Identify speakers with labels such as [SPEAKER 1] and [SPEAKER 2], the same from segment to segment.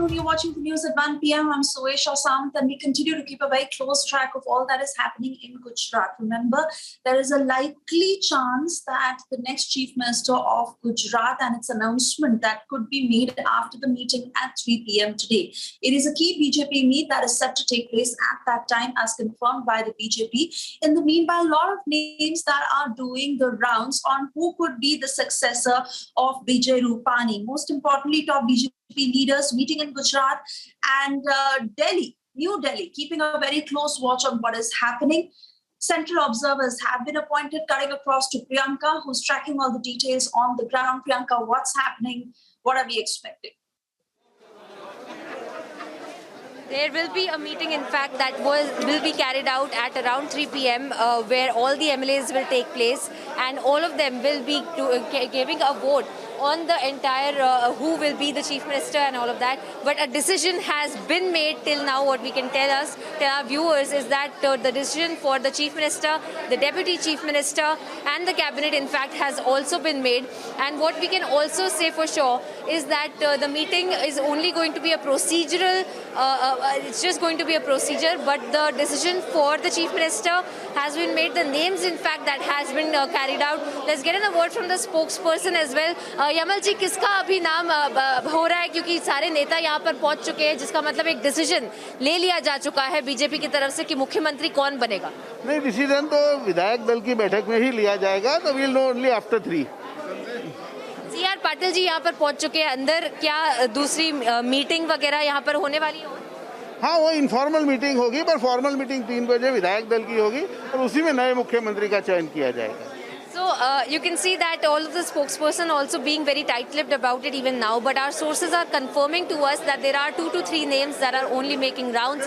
[SPEAKER 1] afternoon. You're watching the news at 1 p.m. I'm Suesha Samant, and we continue to keep a very close track of all that is happening in Gujarat. Remember, there is a likely chance that the next Chief Minister of Gujarat and its announcement that could be made after the meeting at 3 p.m. today. It is a key BJP meet that is set to take place at that time, as confirmed by the BJP. In the meanwhile, a lot of names that are doing the rounds on who could be the successor of Vijay Rupani. Most importantly, top BJP leaders meeting in Gujarat and Delhi, New Delhi, keeping a very close watch on what is happening. Central observers have been appointed, cutting across to Priyanka, who's tracking all the details on the ground. Priyanka, what's happening? What are we expecting?
[SPEAKER 2] There will be a meeting, in fact, that will be carried out at around 3 p.m. Where all the MLAs will take place, and all of them will be giving a vote on the entire who will be the Chief Minister and all of that. But a decision has been made till now. What we can tell our viewers is that the decision for the Chief Minister, the Deputy Chief Minister and the Cabinet, in fact, has also been made. And what we can also say for sure is that the meeting is only going to be a procedural, it's just going to be a procedure, but the decision for the Chief Minister has been made. The names, in fact, that has been carried out. Let's get in a word from the spokesperson as well. Yamal ji, किसका अभी नाम हो रहा है, क्योंकि सारे नेता यहाँ पर पहुंच चुके हैं, जिसका मतलब एक डिसीजन ले लिया जा चुका है बीजेपी की तरफ से कि मुख्यमंत्री कौन बनेगा?
[SPEAKER 3] नहीं, डिसीजन तो विधायक दल की बैठक में ही लिया जाएगा, तो we'll know only after 3।
[SPEAKER 2] CR Patil ji यहाँ पर पहुंच चुके हैं अंदर, क्या दूसरी मीटिंग वगैरह यहाँ पर होने वाली है?
[SPEAKER 3] हाँ, वो इनफॉर्मल मीटिंग होगी, पर फॉर्मल मीटिंग 3 बजे विधायक दल की होगी और उसी में नए मुख्यमंत्री का चयन किया जाएगा।
[SPEAKER 2] So you can see that all of the spokesperson also being very tight-lipped about it even now, but our sources are confirming to us that there are 2 to 3 names that are only making rounds.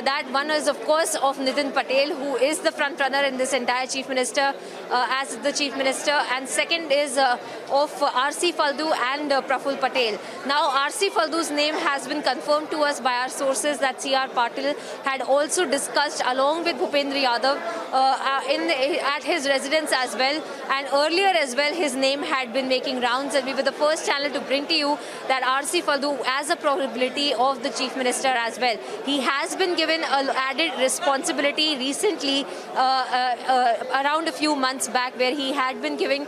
[SPEAKER 2] That one is, of course, of Nitin Patel, who is the front runner in this entire Chief Minister as the Chief Minister, and second is of R.C. Faldu and Praful Patel. Now, R.C. Faldu's name has been confirmed to us by our sources that C.R. Patil had also discussed along with Bhupendra Yadav at his residence as well. And earlier as well, his name had been making rounds, and we were the first channel to bring to you that R.C. Faldu as a probability of the Chief Minister as well. He has been given an added responsibility recently, around a few months back, where he had been given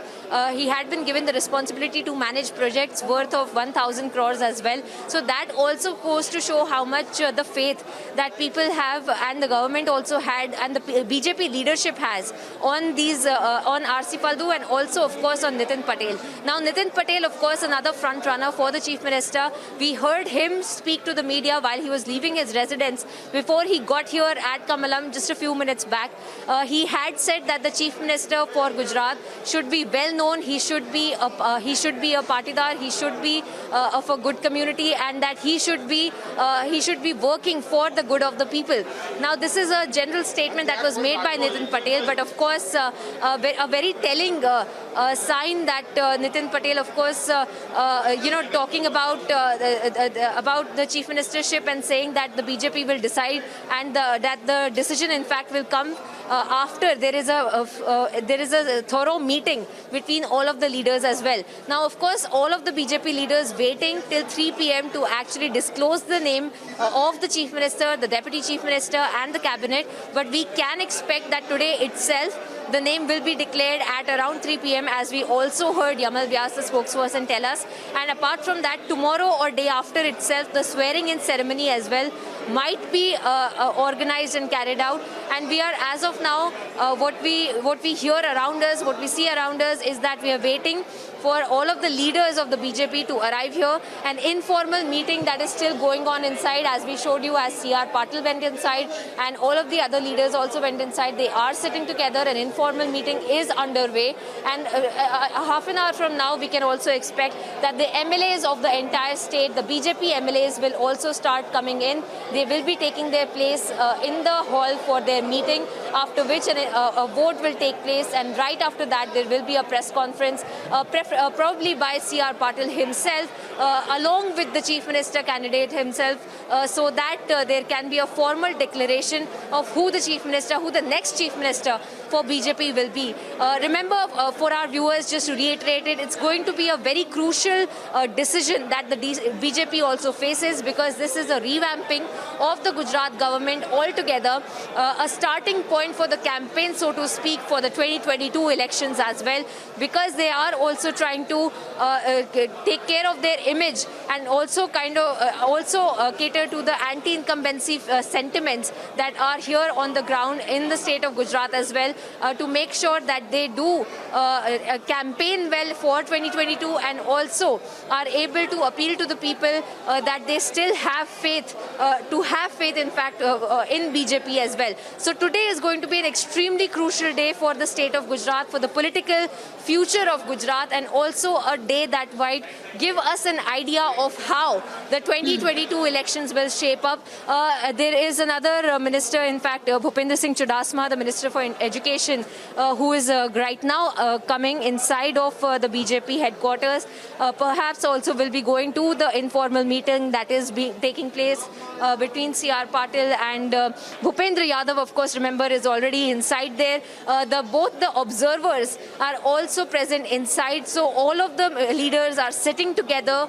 [SPEAKER 2] the responsibility to manage projects worth of 1,000 crores as well. So that also goes to show how much the faith that people have and the government also had and the BJP leadership has on these on R.C. Faldu and also, of course, on Nitin Patel. Now, Nitin Patel, of course, another front runner for the Chief Minister. We heard him speak to the media while he was leaving his residence before he got here at Kamalam just a few minutes back. He had said that the Chief Minister for Gujarat should be well known. He should be a partidar. He should be of a good community, and that he should be working for the good of the people. Now, this is a general statement that was made by Nitin Patel, but of course, a very telling sign that Nitin Patel, of course, talking about the Chief Ministership and saying that the BJP will decide and that the decision, in fact, will come after there is a thorough meeting between all of the leaders as well. Now, of course, all of the BJP leaders waiting till 3 p.m. to actually disclose the name of the Chief Minister, the Deputy Chief Minister and the Cabinet. But we can expect that today itself the name will be declared at around 3 p.m. as we also heard Yamal Vyas, the spokesperson, tell us. And apart from that, tomorrow or day after itself, the swearing-in ceremony as well might be organized and carried out. And we are, as of now, what we hear around us, what we see around us is that we are waiting for all of the leaders of the BJP to arrive here. An informal meeting that is still going on inside, as we showed you, as C.R. Patil went inside and all of the other leaders also went inside. They are sitting together. An informal meeting is underway, and half an hour from now we can also expect that the MLAs of the entire state, the BJP MLAs, will also start coming in. They will be taking their place in the hall for their meeting, after which a vote will take place, and right after that there will be a press conference, probably by C.R. Patil himself, along with the Chief Minister candidate himself, so that there can be a formal declaration of who the Chief Minister, who the next Chief Minister for BJP will be. Remember, for our viewers, just to reiterate it, it's going to be a very crucial decision that the BJP also faces, because this is a revamping of the Gujarat government altogether, a starting point for the campaign, so to speak, for the 2022 elections as well, because they are also trying to take care of their image and also kind of cater to the anti-incumbency sentiments that are here on the ground in the state of Gujarat as well, to make sure that they do campaign well for 2022 and also are able to appeal to the people that they still have faith, in fact, in BJP as well. So today is going to be an extremely crucial day for the state of Gujarat, for the political future of Gujarat, and also a day that might give us an idea of how the 2022 elections will shape up. There is another minister, in fact, Bhupender Singh Chudasama, the Minister for Education, who is right now coming inside of the BJP headquarters. Perhaps also will be going to the informal meeting that is taking place between C.R. Patil and Bhupendra Yadav, of course, remember, is already inside there. Both the observers are also present inside. So all of the leaders are sitting together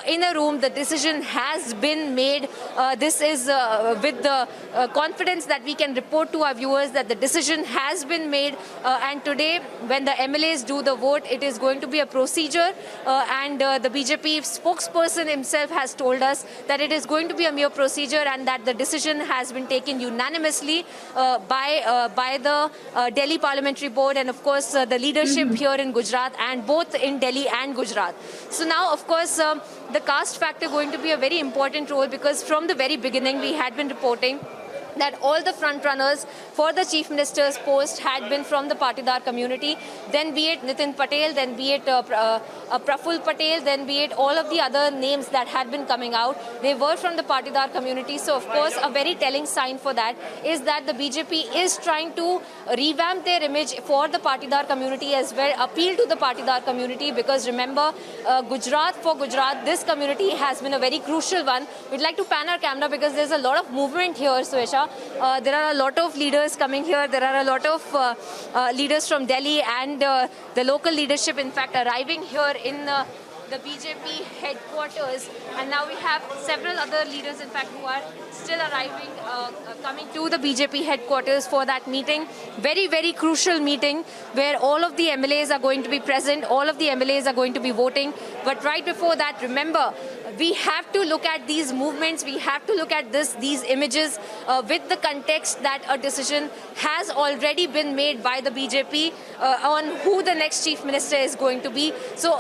[SPEAKER 2] in a room. The decision has been made. This is with the confidence that we can report to our viewers that the decision has been made. And today, when the MLAs do the vote, it is going to be a procedure. And the BJP spokesperson himself has told us that it is going to be a mere procedure and that the decision has been taken unanimously by the Delhi Parliamentary Board and, of course, the leadership here in Gujarat, and both in Delhi and Gujarat. So now, of course, the caste factor going to be a very important role, because from the very beginning we had been reporting that all the front runners for the Chief Minister's post had been from the Patidar community, then be it Nitin Patel, then be it Praful Patel, then be it all of the other names that had been coming out. They were from the Patidar community. So, of course, a very telling sign for that is that the BJP is trying to revamp their image for the Patidar community as well, appeal to the Patidar community, because remember, for Gujarat, this community has been a very crucial one. We'd like to pan our camera because there's a lot of movement here, Suesha. There are a lot of leaders coming here. There are a lot of leaders from Delhi and the local leadership, in fact, arriving here in the BJP headquarters. And now we have several other leaders, in fact, who are still arriving, coming to the BJP headquarters for that meeting. Very, very crucial meeting where all of the MLAs are going to be present. All of the MLAs are going to be voting. But right before that, remember, we have to look at these movements. We have to look at these images with the context that a decision has already been made by the BJP on who the next Chief Minister is going to be. So,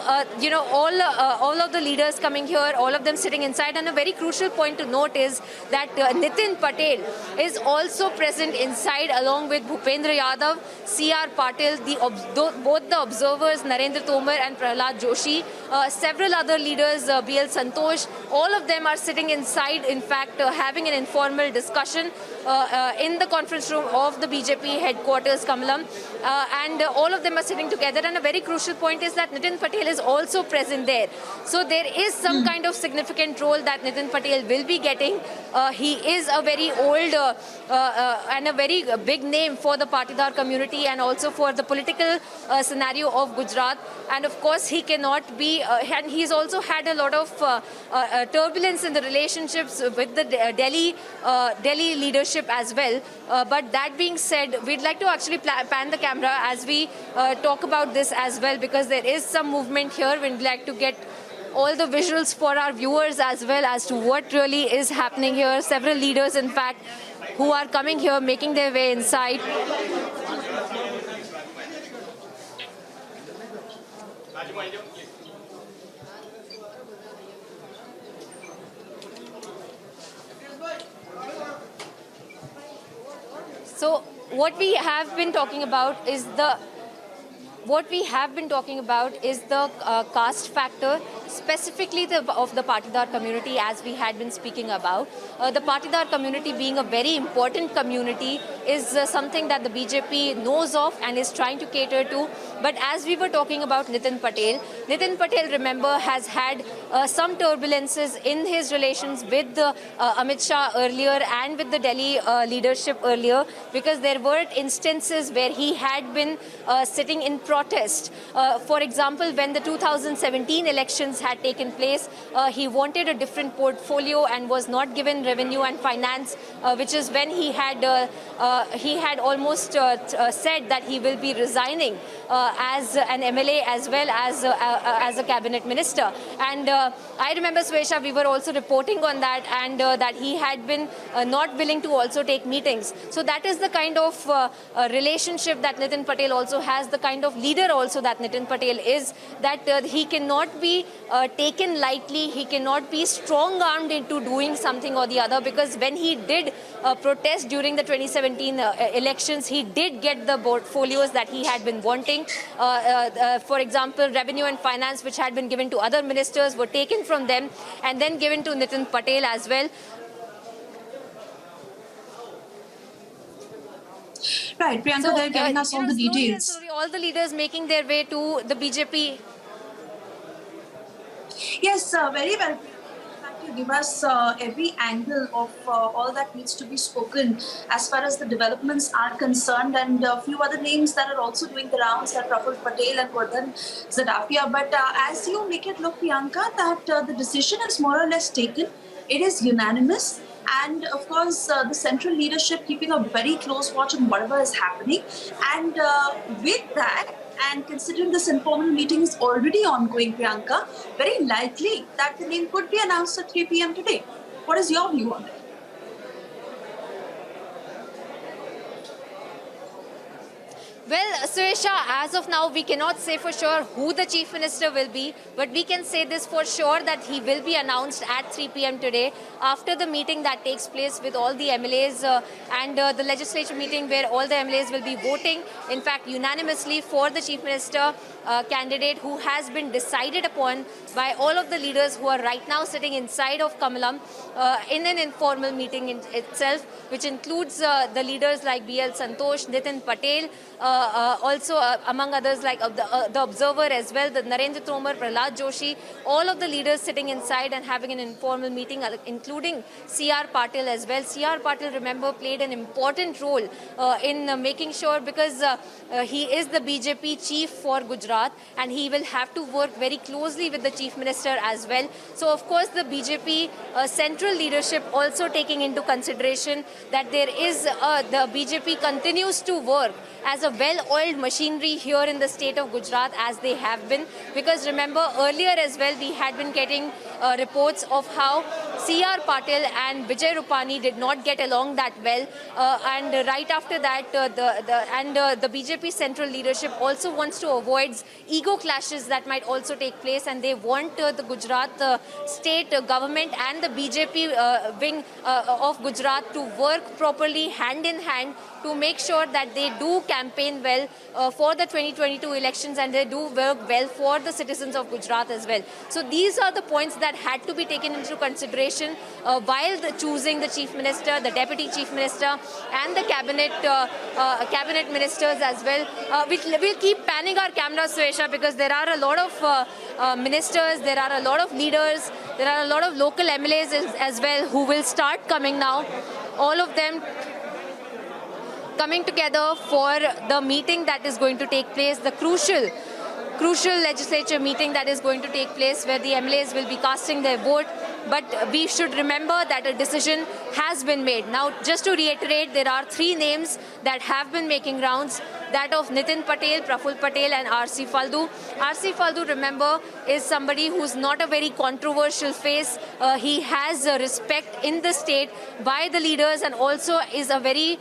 [SPEAKER 2] all of the leaders coming here, all of them sitting inside. And a very crucial point to note is that Nitin Patel is also present inside along with Bhupendra Yadav, C.R. Patil, both the observers, Narendra Tomar and Pralhad Joshi, several other leaders, B.L. Santosh, all of them are sitting inside, in fact, having an informal discussion in the conference room of the BJP headquarters, Kamalam. And all of them are sitting together. And a very crucial point is that Nitin Patel is also present there. So there is some kind of significant role that Nitin Patel will be getting. He is a very old and a very big name for the Patidar community and also for the political scenario of Gujarat. And of course, he cannot be, and he's also had a lot of turbulence in the relationships with the Delhi leadership as well. But that being said, we'd like to actually pan the camera as we talk about this as well, because there is some movement here. We'd like to get all the visuals for our viewers as well as to what really is happening here. Several leaders, in fact, who are coming here, making their way inside. So what we have been talking about is the caste factor. specifically of the Patidar community, as we had been speaking about. The Patidar community being a very important community is something that the BJP knows of and is trying to cater to. But as we were talking about Nitin Patel, remember, has had some turbulences in his relations with Amit Shah earlier and with the Delhi leadership earlier, because there were instances where he had been sitting in protest. For example, when the 2017 elections had taken place, he wanted a different portfolio and was not given revenue and finance, which is when he had almost said that he will be resigning as an MLA as well as a cabinet minister. And I remember, Swesha, we were also reporting on that, and that he had been not willing to also take meetings. So that is the kind of relationship that Nitin Patel also has, the kind of leader also that Nitin Patel is, that he cannot be taken lightly, he cannot be strong-armed into doing something or the other, because when he did protest during the 2017 elections, he did get the portfolios that he had been wanting. For example, revenue and finance, which had been given to other ministers, were taken from them and then given to Nitin Patel as well.
[SPEAKER 1] Right, Priyanka,
[SPEAKER 2] So,
[SPEAKER 1] they're giving us all the details.
[SPEAKER 2] Slowly, all the leaders making their way to the BJP.
[SPEAKER 1] Yes, very well. You give us every angle of all that needs to be spoken as far as the developments are concerned, and a few other names that are also doing the rounds, like Pralhad Patel and Vardhan Zadafia. But as you make it look, Priyanka, that the decision is more or less taken. It is unanimous. And of course, the central leadership keeping a very close watch on whatever is happening. And with that, and considering this informal meeting is already ongoing, Priyanka, very likely that the name could be announced at 3 p.m. today. What is your view on it?
[SPEAKER 2] Well, Suresha, as of now, we cannot say for sure who the Chief Minister will be, but we can say this for sure, that he will be announced at 3 p.m. today after the meeting that takes place with all the MLAs and the legislature meeting where all the MLAs will be voting, in fact, unanimously for the Chief Minister candidate who has been decided upon by all of the leaders who are right now sitting inside of Kamalam in an informal meeting in itself, which includes the leaders like B.L. Santosh, Nitin Patel, also among others like the Observer as well, the Narendra Tomar, Pralhad, Joshi, all of the leaders sitting inside and having an informal meeting, including C.R. Patil as well. C.R. Patil, remember, played an important role in making sure, because he is the BJP chief for Gujarat and he will have to work very closely with the Chief Minister as well. So, of course, the BJP central leadership also taking into consideration that there is the BJP continues to work as a well-oiled machinery here in the state of Gujarat, as they have been. Because remember, earlier as well, we had been getting reports of how C.R. Patil and Vijay Rupani did not get along that well. And right after that, the BJP central leadership also wants to avoid ego clashes that might also take place. And they want the Gujarat state government and the BJP wing of Gujarat to work properly hand in hand to make sure that they do campaign well for the 2022 elections and they do work well for the citizens of Gujarat as well. So these are the points that had to be taken into consideration while choosing the Chief Minister, the Deputy Chief Minister and the cabinet ministers as well. We'll keep panning our cameras, Suesha, because there are a lot of ministers, there are a lot of leaders, there are a lot of local MLAs as well who will start coming now. All of them coming together for the meeting that is going to take place, the crucial legislature meeting that is going to take place, where the MLAs will be casting their vote. But we should remember that a decision has been made. Now, just to reiterate, there are three names that have been making rounds, that of Nitin Patel, Praful Patel and R.C. Faldu. R.C. Faldu, remember, is somebody who's not a very controversial face. He has respect in the state by the leaders and also is a very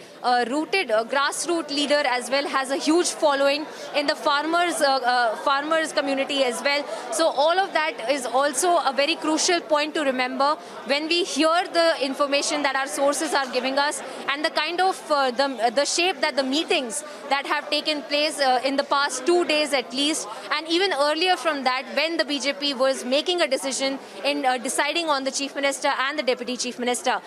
[SPEAKER 2] rooted grassroots leader as well, has a huge following in the farmers community as well. So all of that is also a very crucial point to remember when we hear the information that our sources are giving us and the kind of the shape that the meetings that have have taken place in the past 2 days at least, and even earlier from that, when the BJP was making a decision in deciding on the Chief Minister and the Deputy Chief Minister.